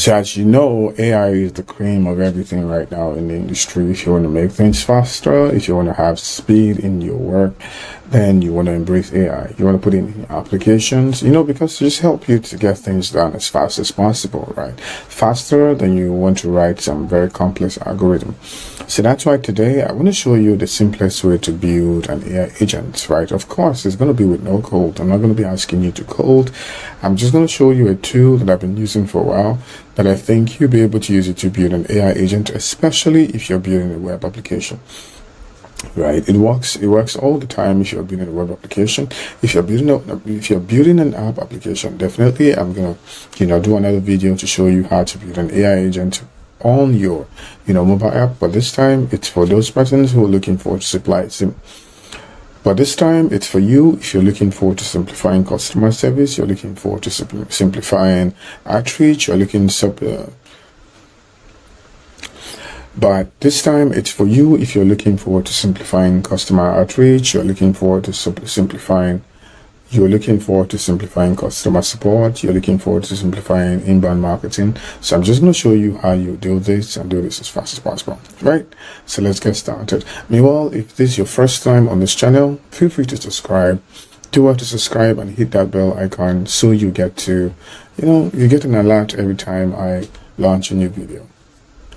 So as you know, AI is the cream of everything right now in the industry. If you want to make things faster, if you want to have speed in your work, then you want to embrace AI. You want to put in applications, because it just help you to get things done as fast as possible, right? Faster than you want to write some very complex algorithm. So that's why today I want to show you the simplest way to build an AI agent, right? Of course, it's going to be with no code. I'm not going to be asking you to code. I'm just going to show you a tool that I've been using for a while that I think you'll be able to use it to build an AI agent, especially if you're building a web application. Right, it works all the time if you're building a web application. If you're building an app application, definitely I'm gonna do another video to show you how to build an AI agent on your mobile app. But this time it's for those persons who are looking for But this time it's for you if you're looking forward to simplifying customer service, you're looking forward to simplifying outreach, you're looking But this time it's for you if you're looking forward to simplifying customer outreach, you're looking forward to simplifying customer support, you're looking forward to simplifying inbound marketing. So I'm just going to show you how you do this and do this as fast as possible, right? So let's get started. Meanwhile, if this is your first time on this channel, feel free to subscribe. Do have to subscribe and hit that bell icon so you get to, you get an alert every time I launch a new video.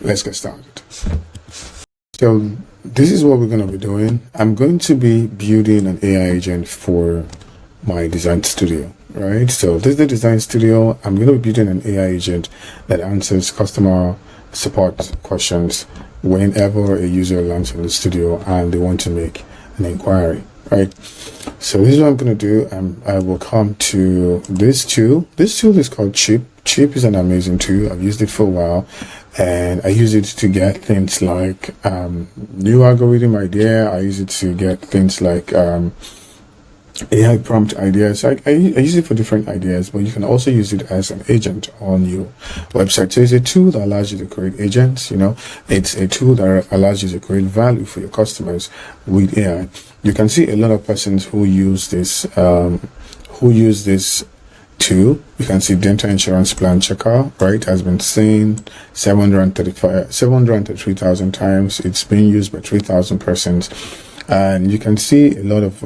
Let's get started. So this is what we're going to be doing. I'm going to be building an AI agent for my design studio, right? So this is the design studio. I'm going to be building an AI agent that answers customer support questions whenever a user lands in the studio and they want to make an inquiry, right? So this is what I'm going to do. I will come to this tool. This tool is called Chipp. Chipp is an amazing tool. I've used it for a while, and I use it to get things like new algorithm idea. I use it to get things like AI prompt ideas. I use it for different ideas, but you can also use it as an agent on your website. So it's a tool that allows you to create agents. It's a tool that allows you to create value for your customers with AI. You can see a lot of persons who use this tool. You can see dental insurance plan checker, right, has been seen 733,000 times. It's being used by 3,000 persons, and you can see a lot of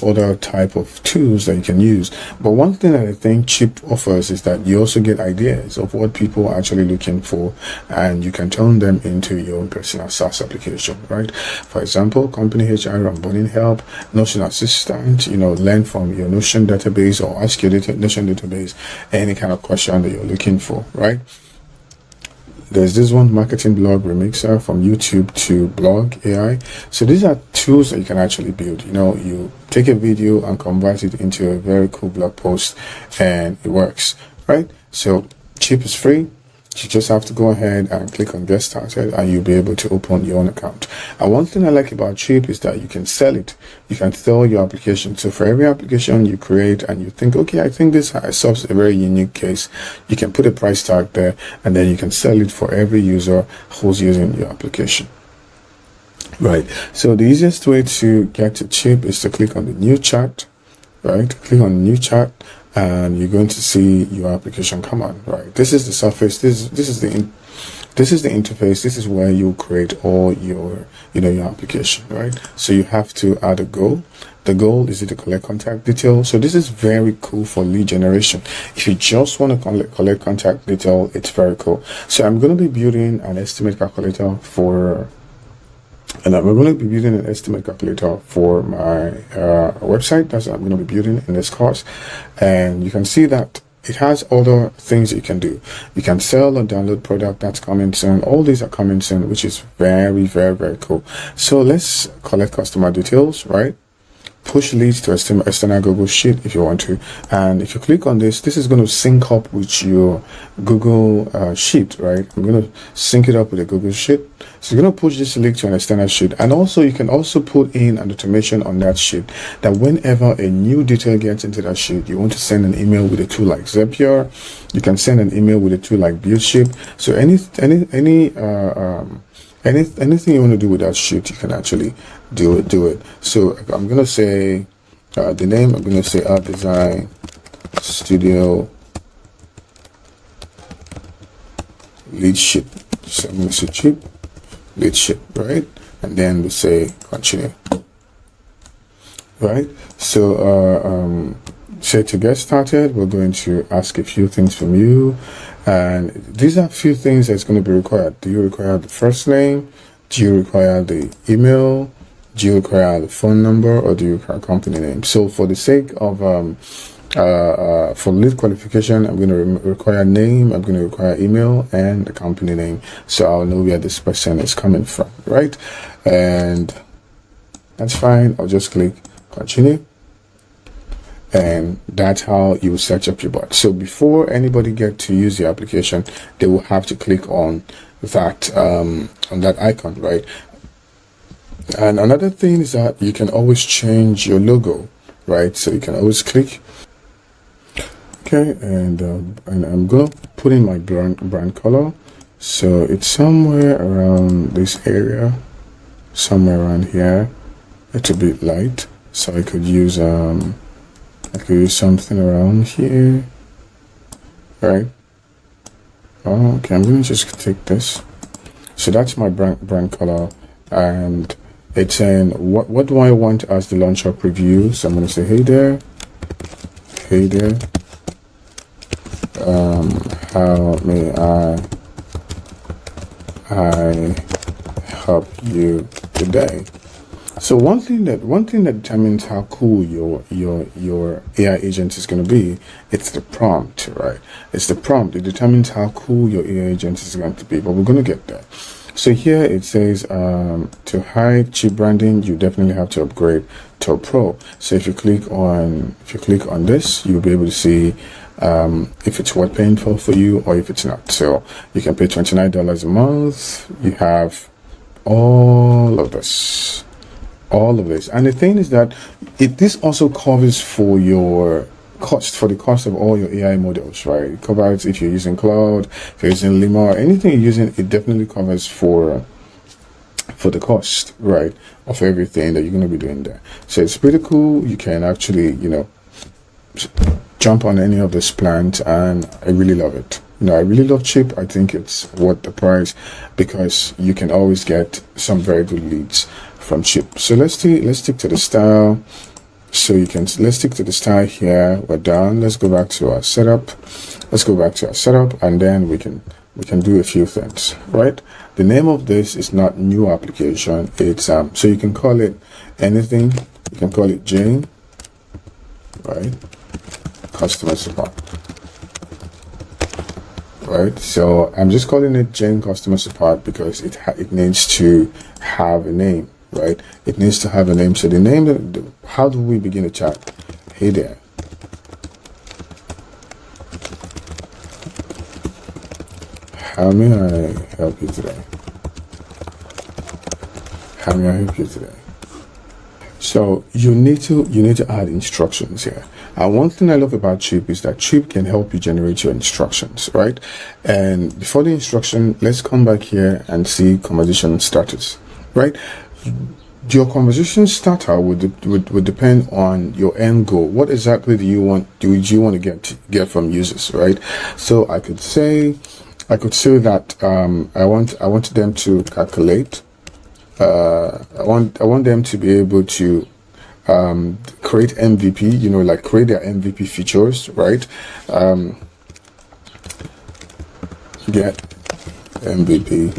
other type of tools that you can use. But one thing that I think Chipp offers is that you also get ideas of what people are actually looking for, and you can turn them into your own personal SaaS application, right? For example, company HR onboarding help, Notion assistant, learn from your Notion database or ask your Notion database any kind of question that you're looking for, right? There's this one, marketing blog remixer, from YouTube to blog AI. So these are tools that you can actually build. You take a video and convert it into a very cool blog post, and it works, right? So Chipp is free. You just have to go ahead and click on get started, and you'll be able to open your own account. And one thing I like about Chipp is that you can sell it. You can sell your application. So for every application you create and you think, okay, I think this solves a very unique case, you can put a price tag there, and then you can sell it for every user who's using your application. Right. So the easiest way to get to Chipp is to click on the new chat, right? Click on the new chat, and you're going to see your application come on, right? This is the surface. This is the interface. This is where you create all your your application, right? So you have to add a goal. The goal is to collect contact details. So this is very cool for lead generation. If you just want to collect contact detail, it's very cool. So I'm going to be building an estimate calculator for my website. That's what I'm going to be building in this course. And you can see that it has other things that you can do. You can sell or download product that's coming soon. All these are coming soon, which is very, very, very cool. So let's collect customer details, right? Push leads to external Google Sheet if you want to, and if you click on this is going to sync up with your Google Sheet, right? I'm going to sync it up with a Google Sheet. So you're going to push this link to an external sheet, and also you can also put in an automation on that sheet that whenever a new detail gets into that sheet, you want to send an email with a tool like Zapier. You can send an email with a tool like BuildShip. So anything you want to do with that sheet, you can actually do it. So I'm going to say the name. I'm going to say our design studio lead ship. So I'm going to say Chipp, lead ship, right? And then we say continue, right? So say to get started, we're going to ask a few things from you, and these are a few things that's going to be required. Do you require the first name? Do you require the email? Do you require the phone number, or do you require company name? So for the sake of for lead qualification, I'm going to require name, I'm going to require email, and the company name, so I'll know where this person is coming from, right? And that's fine. I'll just click continue, and that's how you set up your bot. So before anybody get to use the application, they will have to click on that icon, right? And another thing is that you can always change your logo, right? So you can always click. Okay, and I'm gonna put in my brand color, so it's somewhere around this area, somewhere around here. It's a bit light, so I could use something around here, right? Okay, I'm gonna just take this. So that's my brand color, and it's saying what do I want as the launcher preview. So I'm gonna say, hey there, how may I help you today? So one thing that determines how cool your AI agent is going to be, it's the prompt, right? It's the prompt. It determines how cool your AI agent is going to be, but we're going to get there. So here it says to hide Chipp branding, you definitely have to upgrade to a Pro. So if you click on this, you'll be able to see if it's worth paying for you or if it's not. So you can pay $29 a month. You have all of this, and the thing is that this also covers for your cost, for the cost of all your AI models, right? It covers if you're using Cloud, if you're using Lima, or anything you're using. It definitely covers for the cost, right, of everything that you're going to be doing there. So it's pretty cool. You can actually, jump on any of these plans, and I really love it. I really love Chipp. I think it's worth the price because you can always get some very good leads from Chipp. So let's stick to the style. So let's stick to the style here. We're done. Let's go back to our setup. And then we can do a few things, right? The name of this is not new application. It's so you can call it anything. You can call it Jane, right? Customer support, right? So I'm just calling it Jane customer support because it needs to have a name, right? It needs to have a name. So the name, how do we begin a chat? Hey there, how may I help you today? How may I help you today? So you need to add instructions here. And one thing I love about Chipp is that Chipp can help you generate your instructions, right? And before the instruction, let's come back here and see conversation starters, right? Your conversation starter would depend on your end goal. What exactly do you want to get from users, right? So I could say that I want them to calculate. I want them to be able to create MVP, like create their MVP features, right? Get MVP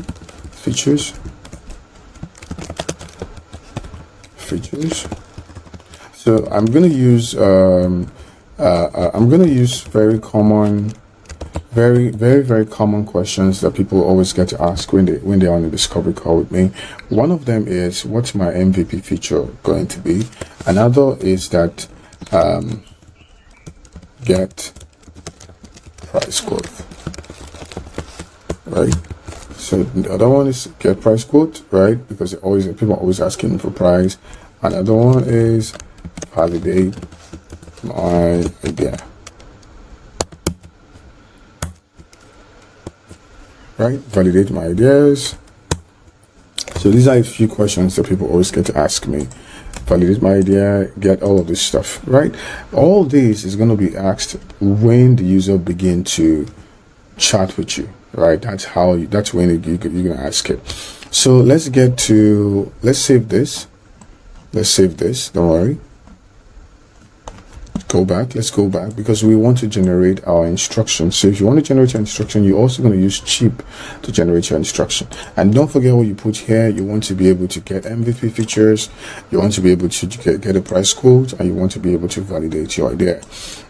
features. So I'm gonna use very common questions that people always get to ask when they're on a discovery call with me. One of them is, what's my MVP feature going to be? Another is that get price quote, right? So the other one is get price quote, right? Because people are always asking for price. Another one is validate my idea. Right, validate my ideas. So these are a few questions that people always get to ask me. Validate my idea, get all of this stuff, right? All this is going to be asked when the user begin to chat with you, right? That's when you're gonna ask it. So let's save this. Don't worry. Let's go back because we want to generate our instructions. So if you want to generate your instruction, you're also going to use Chipp to generate your instruction. And don't forget what you put here. You want to be able to get MVP features, you want to be able to get a price quote, and you want to be able to validate your idea,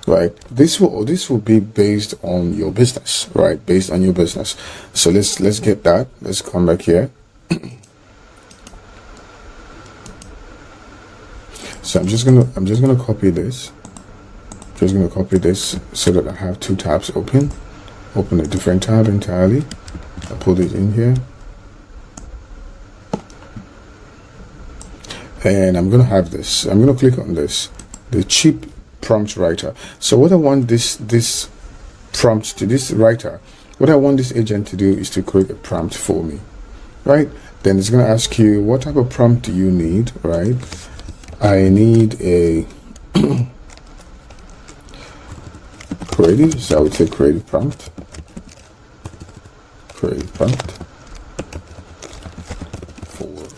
right? This will be based on your business, right? Based on your business. So let's get that. Let's come back here. So I'm just gonna copy this. Just going to copy this so that I have two tabs open a different tab entirely. I put it in here, and I'm going to have this. I'm going to click on this, the Chipp prompt writer. So what I want this prompt to this writer, what I want this agent to do is to create a prompt for me, right? Then it's going to ask you, what type of prompt do you need, right? I need a creative, so I would say creative prompt for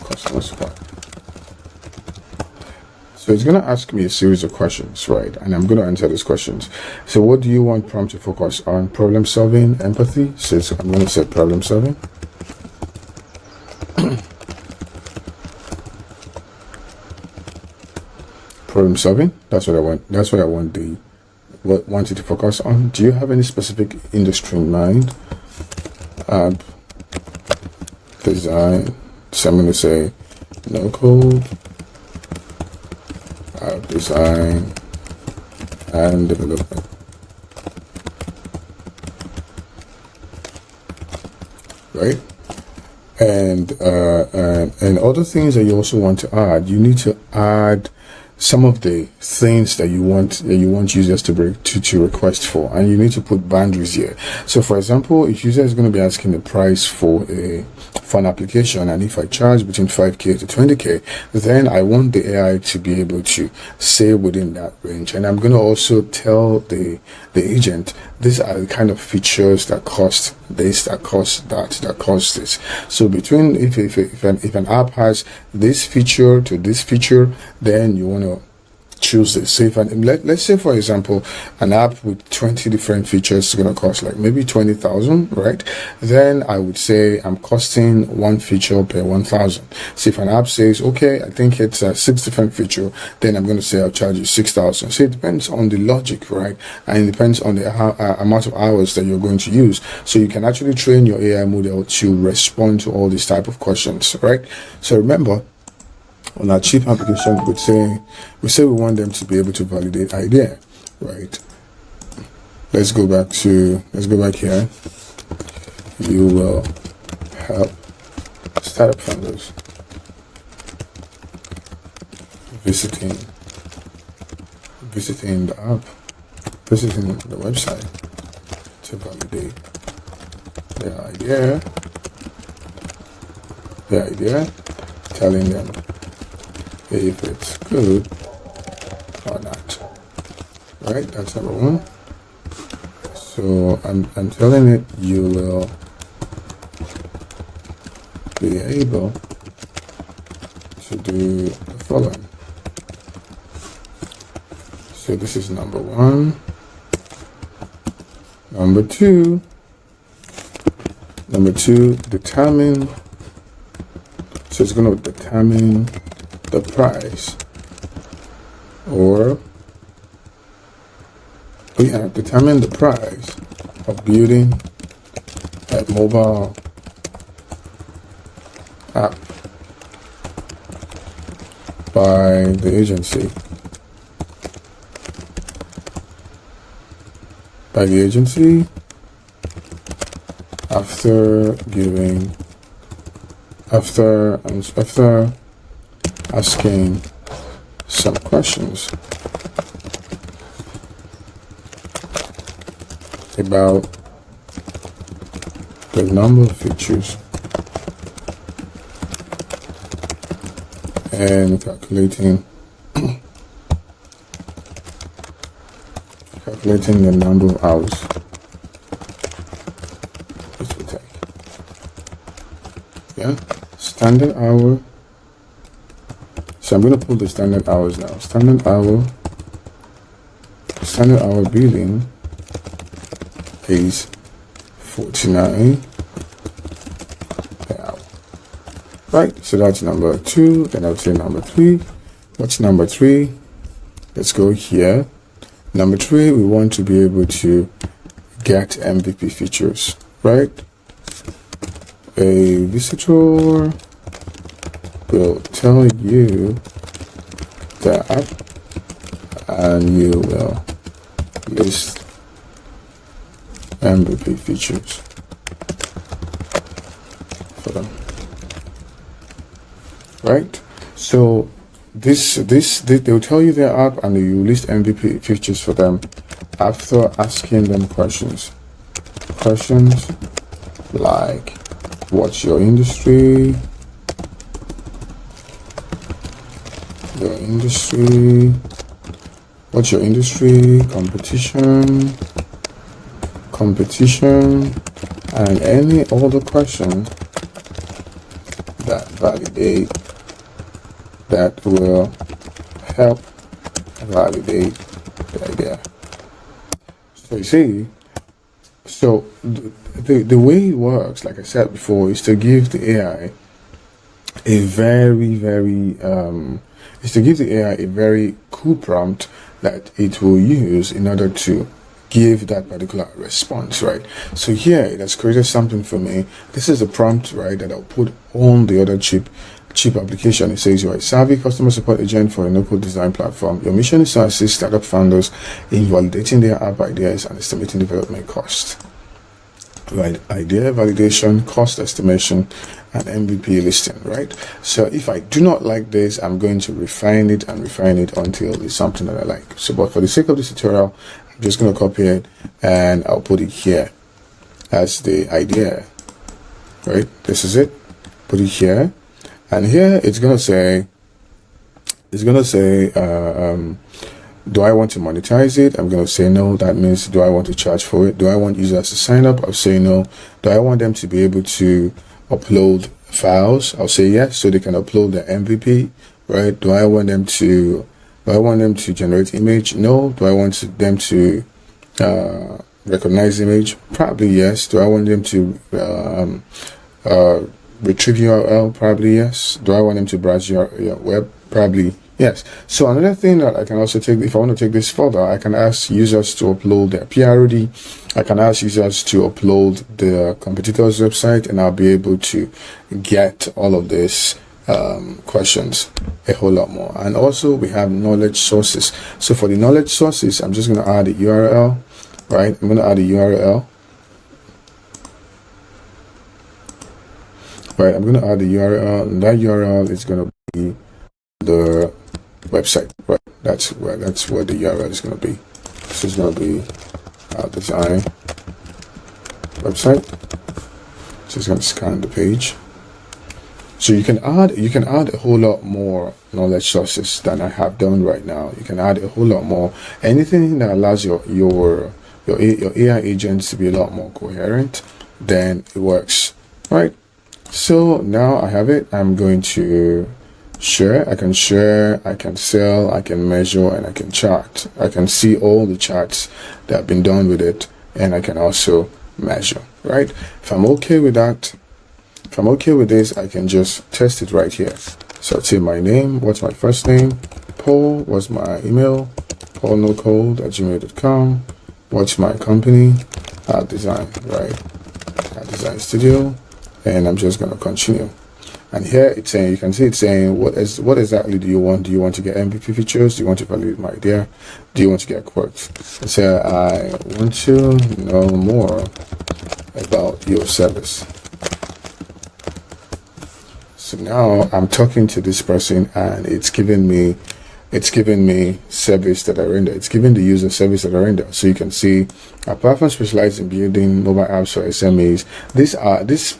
customer support. So it's going to ask me a series of questions, right? And I'm going to answer these questions. So what do you want prompt to focus on? Problem solving, empathy. So I'm going to say problem solving. Problem solving. That's what I want. That's what I want want you to focus on. Do you have any specific industry in mind? App design. So I'm going to say no code, app design, and development. Right? And other things that you also want to add. You need to add some of the things that you want users to request for, and you need to put boundaries here. So for example, if user is going to be asking the price for an application, and if I charge between 5k to 20k, then I want the AI to be able to say within that range. And I'm going to also tell the agent, these are the kind of features that cost this, that cost that, that cost this. So between if an app has this feature to this feature, then you want to choose this. So if let's say for example an app with 20 different features is going to cost like maybe 20,000, right? Then I would say I'm costing one feature per 1,000. So if an app says, okay, I think it's 6 different feature, then I'm going to say I'll charge you 6,000. So it depends on the logic, right? And it depends on the amount of hours that you're going to use. So you can actually train your AI model to respond to all these type of questions, right? So remember, on our Chipp application, we say we want them to be able to validate idea, right? Let's go back here. You will help startup founders visiting the app, visiting the website to validate their idea, telling them if it's good or not, right? That's number one. So I'm telling it you will be able to do the following. So this is number one. Number two, determine. So it's going to determine the price, or determine the price of building a mobile app by the agency. After asking some questions about the number of features and calculating the number of hours it will take. Yeah, standard hour. So I'm going to pull the standard hours now. Standard hour billing is 49 per hour. Right, so that's number 2. Then I'll say number 3. What's number 3? Let's go here. Number 3, we want to be able to get MVP features, right? A visitor will tell you that, and you will list MVP features for them, right? So they will tell you their app, and you list MVP features for them after asking them questions like, what's your industry, what's your industry, competition, and any other question that will help validate the idea. So you see, so the way it works, like I said before, is to give the AI a very cool prompt that it will use in order to give that particular response, right? So here it has created something for me. This is a prompt, right, that I'll put on the other Chipp application. It says, you're a savvy customer support agent for a local design platform. Your mission is to assist startup founders in validating their app ideas and estimating development costs. Right, idea validation, cost estimation, and MVP listing, right? So if I do not like this, I'm going to refine it until it's something that I like. So, but for the sake of this tutorial, I'm just going to copy it and I'll put it here as the idea, right? This is it. Put it here, and here it's going to say, do I want to monetize it? I'm going to say no. That means, do I want to charge for it? Do I want users to sign up? I'll say no. Do I want them to be able to upload files? I'll say yes, so they can upload the MVP, right? Do I want them to generate image? No. Do I want them to recognize image? Probably yes. Do I want them to retrieve URL? Probably yes. Do I want them to browse your web? Probably yes. So another thing that I can also take, if I want to take this further, I can ask users to upload their PROD. I can ask users to upload the competitor's website, and I'll be able to get all of this questions a whole lot more. And also we have knowledge sources. So for the knowledge sources, I'm just going to add a URL, right? I'm going to add a URL. Right, I'm going to add a URL, and that URL is going to be the website, right? That's where the URL is going to be. This is going to be design website. Just going to scan the page. So you can add a whole lot more knowledge sources than I have done right now. You can add a whole lot more. Anything that allows your AI agents to be a lot more coherent, then it works, right? So now I have it. I'm going to share. I can sell, I can measure, and I can chart. I can see all the charts that have been done with it, and I can also measure, right? If I'm okay with that, if I'm okay with this, I can just test it right here. So I'd say my name, what's my first name, Paul, what's my email, paulnocode@gmail.com, what's my company, design, right? Design studio, and I'm just going to continue. And here it's saying, you can see it's saying, what exactly do you want? Do you want to get MVP features? Do you want to validate my idea? Do you want to get quotes? So I want to know more about your service. So now I'm talking to this person, and it's giving me service that I render. It's giving the user service that I render. So you can see our platform specializes in building mobile apps for SMEs. This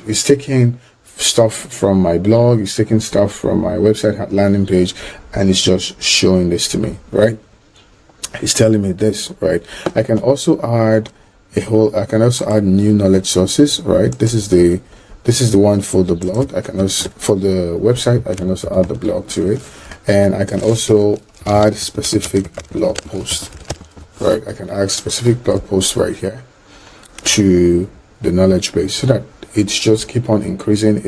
is taking stuff from my blog, it's taking stuff from my website landing page, and it's just showing this to me, right? It's telling me this, right? I can also add I can also add new knowledge sources, right? This is the one for the blog. I can also, for the website, I can also add the blog to it, and I can also add specific blog posts, right? I can add specific blog posts right here to the knowledge base, so that it's just keep on increasing.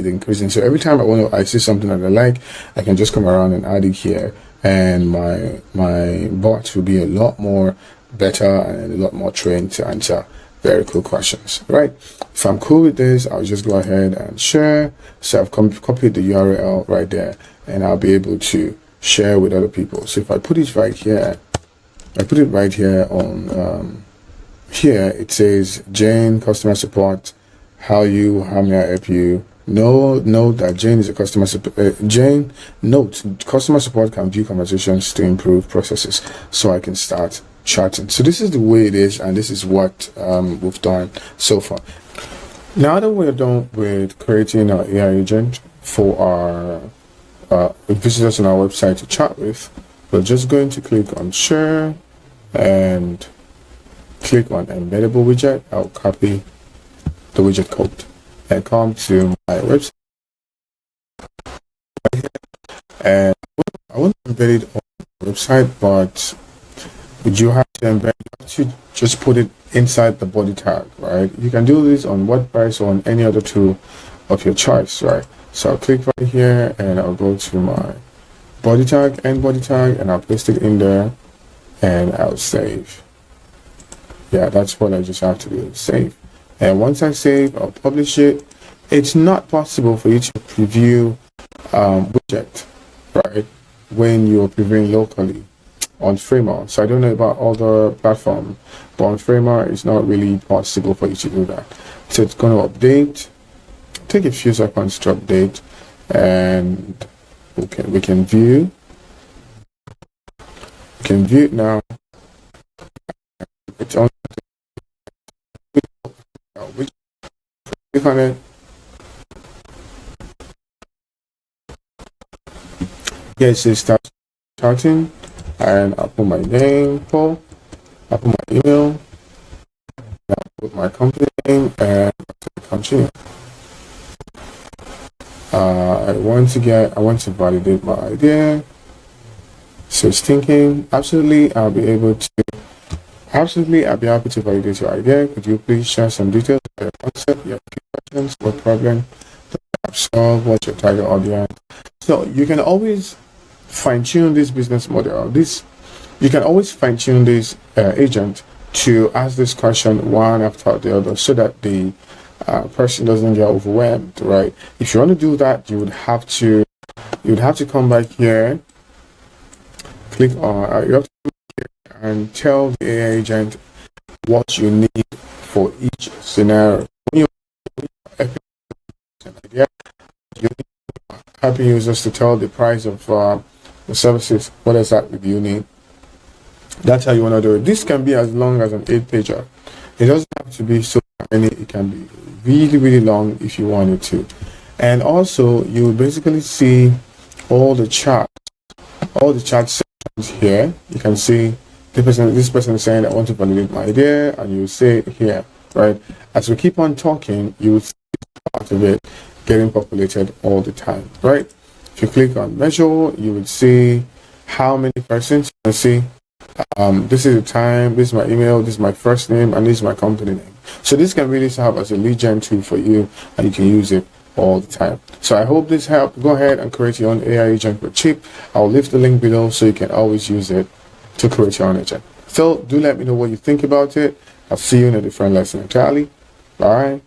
So every time I see something that I like, I can just come around and add it here, and my bot will be a lot more better and a lot more trained to answer very cool questions, right? If I'm cool with this, I'll just go ahead and share. So I've copied the URL right there, and I'll be able to share with other people. So if I put it right here, on here, it says Jane customer support. How may I help you? Note that Jane is a customer support. Customer support can view conversations to improve processes, so I can start chatting. So this is the way it is, and this is what we've done so far. Now that we're done with creating our AI agent for our visitors on our website to chat with, we're just going to click on share and click on embeddable widget. I'll copy the widget code and come to my website, and I want to embed it on the website, but you have to embed, you have to just put it inside the body tag, right? You can do this on WordPress or on any other tool of your choice, right? So I'll click right here, and I'll go to my body tag, and I'll paste it in there, and I'll save. Yeah, that's what I just have to do, save. And once I save, I'll publish it. It's not possible for you to preview widget, right, when you're previewing locally on Framer. So I don't know about other platform, but on Framer, it's not really possible for you to do that. So it's going to update. Take a few seconds to update, and we can view. We can view it now. It's on. Click on it. Yeah, it says start starting, and I'll put my name, Paul. I'll put my email. I'll put my company name, and I'll continue. I want to validate my idea. So it's thinking. Absolutely, I'll be happy to validate your idea. Could you please share some details about your concept, your questions, what problem that you have solved, what's your target audience? So you can always fine-tune this business model. You can always fine-tune this agent to ask this question one after the other, so that the person doesn't get overwhelmed, right? If you want to do that, you would have to come back here, click on you have to click here and tell the AI agent what you need for each scenario. When you're helping users to tell the price of the services, what exactly do you need? That's how you want to do it. This can be as long as an 8-pager. It doesn't have to be so many. It can be really long if you wanted to. And also, you will basically see all the chat sections here. You can see this person is saying, I want to validate my idea, and you say here, right? As we keep on talking, you will see part of it getting populated all the time, right? If you click on measure, you would see how many persons. You can see this is the time, this is my email, this is my first name, and this is my company name. So this can really serve as a lead gen tool for you, and you can use it all the time. So I hope this helped. Go ahead and create your own AI agent with Chipp. I'll leave the link below so you can always use it to create your own agent. So do let me know what you think about it. I'll see you in a different lesson entirely. Bye.